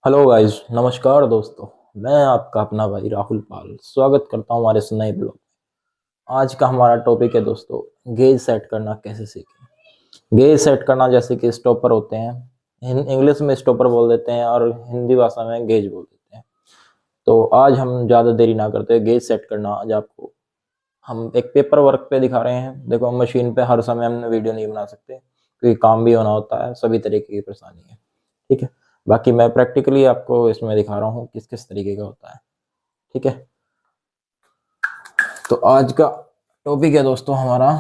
Hello guys, नमस्कार दोस्तों। मैं आपका अपना भाई राहुल पाल स्वागत करता हूं हमारे इस नए ब्लॉग में। आज का हमारा टॉपिक है दोस्तों, गेज सेट करना कैसे सीखें। गेज सेट करना जैसे कि स्टॉपर होते हैं, इंग्लिश में स्टॉपर बोल देते हैं और हिंदी भाषा में गेज बोल देते हैं। तो आज हम ज़्यादा देरी ना करते, गेज सेट करना आज आपको हम एक पेपर वर्क पे दिखा रहे हैं। देखो, हम मशीन पे हर समय हम वीडियो नहीं बना सकते क्योंकि काम भी होना होता है, सभी तरीके की परेशानी है। ठीक है, बाकी मैं प्रैक्टिकली आपको इसमें दिखा रहा हूँ किस किस तरीके का होता है। ठीक है, तो आज का टॉपिक है दोस्तों हमारा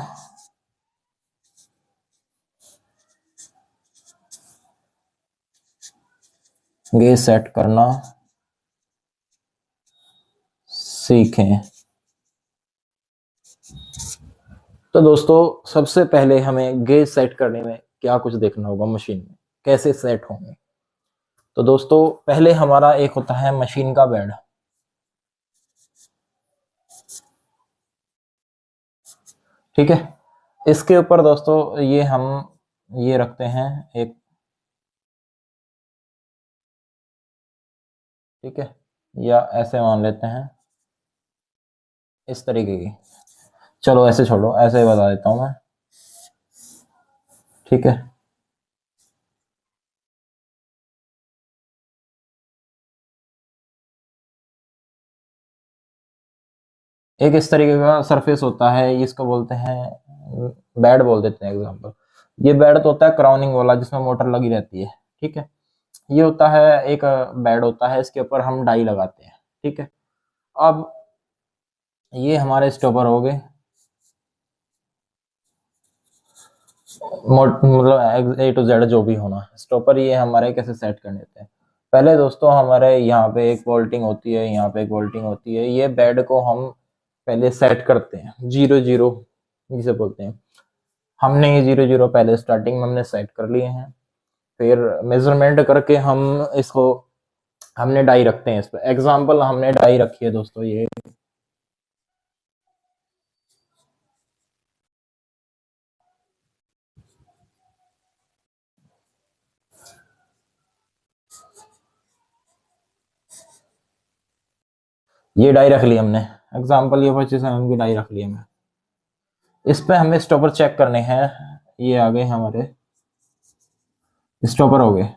गेज सेट करना सीखें। तो दोस्तों, सबसे पहले हमें गेज सेट करने में क्या कुछ देखना होगा, मशीन में कैसे सेट होंगे। तो दोस्तों, पहले हमारा एक होता है मशीन का बेड। ठीक है, इसके ऊपर दोस्तों ये हम ये रखते हैं एक। ठीक है, या ऐसे मान लेते हैं इस तरीके की। चलो ऐसे छोड़ो, ऐसे ही बता देता हूं मैं। ठीक है, एक इस तरीके का सरफेस होता है, इसको बोलते हैं बेड बोल देते हैं एग्जांपल। ये बेड तो होता है क्राउनिंग वाला जिसमें मोटर लगी रहती है। ठीक है, ये होता है एक बेड होता है, इसके ऊपर हम डाई लगाते हैं। ठीक है, अब ये हमारे स्टॉपर हो गए, मतलब ए टू जेड जो भी होना स्टॉपर। ये हमारे कैसे सेट करने होते हैं। पहले दोस्तों हमारे यहाँ पे एक बोल्टिंग होती है, यहाँ पे एक बोल्टिंग होती है। ये बेड को हम पहले सेट करते हैं, जीरो जीरो जिसे बोलते हैं। हमने ये जीरो जीरो पहले स्टार्टिंग में हमने सेट कर लिए हैं। फिर मेजरमेंट करके हम इसको हमने डाई रखते हैं। इस पर एग्जाम्पल हमने डाई रखी है दोस्तों, ये डाई रख ली हमने। एग्जाम्पल ये 25 mm की डाई रख ली हमने। इस पे हमें स्टॉपर चेक करने हैं। ये आ गए हमारे स्टॉपर हो गए।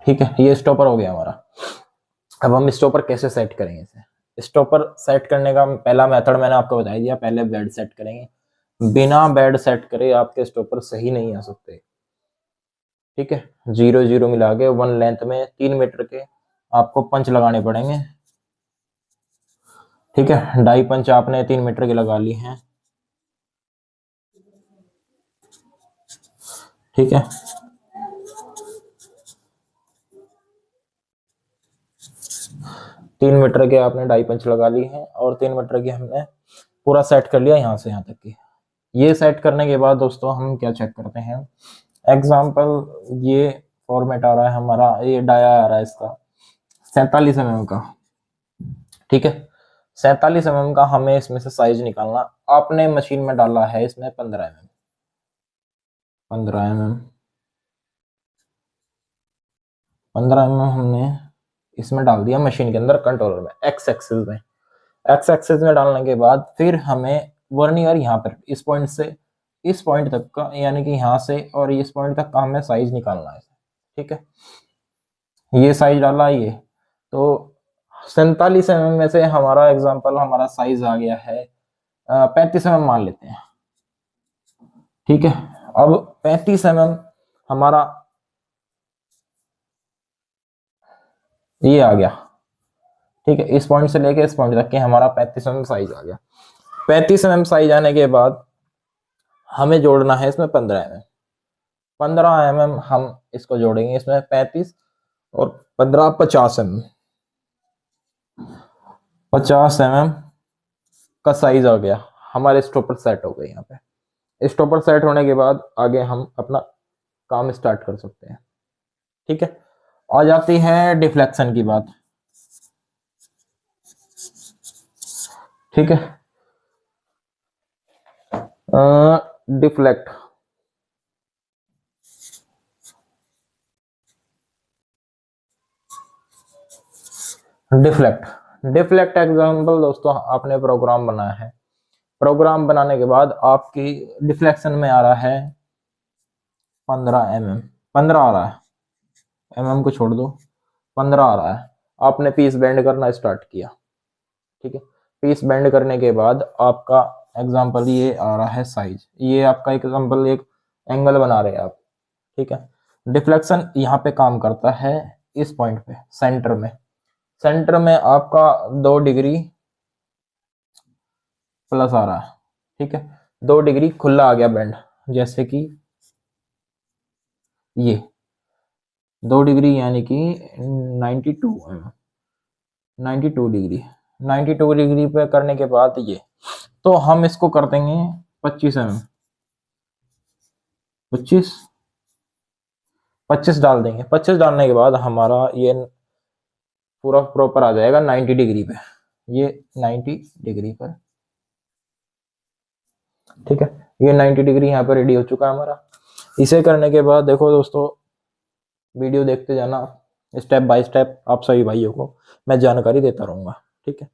ठीक है, ये स्टॉपर हो गया हमारा। अब हम स्टॉपर कैसे सेट करेंगे इसे। स्टॉपर सेट करने का पहला मेथड मैंने आपको बता दिया, पहले बेड सेट करेंगे। बिना बेड सेट करे आपके स्टॉपर सही नहीं आ सकते। ठीक है, जीरो जीरो मिला के वन लेंथ में 3 मीटर के आपको पंच लगाने पड़ेंगे। ठीक है, डाई पंच आपने 3 मीटर के लगा ली हैं। ठीक है, 3 मीटर के आपने डाई पंच लगा ली है और 3 मीटर की हमने पूरा सेट कर लिया यहाँ से यहाँ तक की। ये सेट करने के बाद दोस्तों हम क्या चेक करते हैं। एग्जाम्पल ये फॉर्मेट आ रहा है हमारा, ये डाया आ रहा है इसका 47 mm का। ठीक है, 47 mm का हमें इसमें से साइज निकालना। आपने मशीन में डाला है इसमें 15 mm। 15 mm, 15 mm हमने इसमें डाल दिया मशीन के अंदर कंट्रोलर में एक्स एक्सिस में। एक्स एक्सिस में डालने के बाद फिर हमें वर्नियर यहाँ पर इस पॉइंट से इस पॉइंट तक का, यानी कि यहाँ से और इस पॉइंट तक का हमें साइज निकालना है। ठीक है, ये साइज डाला ये। तो 47 mm में से हमारा एग्जाम्पल हमारा साइज आ गया है 35 mm मान लेते हैं। ठीक है, अब 35 mm हमारा ये आ गया। ठीक है, इस पॉइंट से लेके इस पॉइंट तक के हमारा 35 mm साइज आ गया। 35 mm साइज आने के बाद हमें जोड़ना है इसमें 15 mm। 15 mm हम इसको जोड़ेंगे इसमें 35 और 15 50 mm। 50 mm का साइज आ गया, हमारे स्टॉपर सेट हो गए। यहाँ पे स्टॉपर सेट होने के बाद आगे हम अपना काम स्टार्ट कर सकते हैं। ठीक है, आ जाती है डिफ्लेक्शन की बात। ठीक है, डिफ्लेक्ट डिफ्लेक्ट डिफ्लेक्ट एग्जाम्पल दोस्तों, आपने प्रोग्राम बनाया है, प्रोग्राम बनाने के बाद आपकी डिफ्लेक्शन में आ रहा है 15 mm, 15 आ रहा है, को छोड़ दो, 15 आ रहा है। आपने पीस बेंड करना स्टार्ट किया, ठीक है। पीस बेंड करने के बाद आपका एग्जाम्पल ये आ रहा है साइज, ये आपका एग्जाम्पल एक एंगल बना रहे हैं आप, ठीक है। डिफ्लेक्शन यहाँ पे काम करता है इस पॉइंट पे, सेंटर में आपका 2 डिग्री प्लस आ रहा है, ठीक है। 2 डिग्री खुला आ गया बेंड, जैसे कि ये 2 डिग्री यानी कि 92 डिग्री, 92 डिग्री पे करने के बाद ये, तो हम इसको कर देंगे 25 mm, 25 डाल देंगे। 25 डालने के बाद हमारा ये पूरा प्रॉपर आ जाएगा 90 डिग्री पे, ये 90 डिग्री पर, ठीक है। ये 90 डिग्री यहाँ पर रेडी हो चुका है हमारा। इसे करने के बाद देखो दोस्तों, वीडियो देखते जाना, स्टेप बाय स्टेप आप सभी भाइयों को मैं जानकारी देता रहूँगा, ठीक है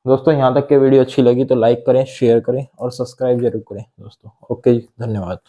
दोस्तों। यहाँ तक के वीडियो अच्छी लगी तो लाइक करें, शेयर करें और सब्सक्राइब जरूर करें दोस्तों। ओके, धन्यवाद।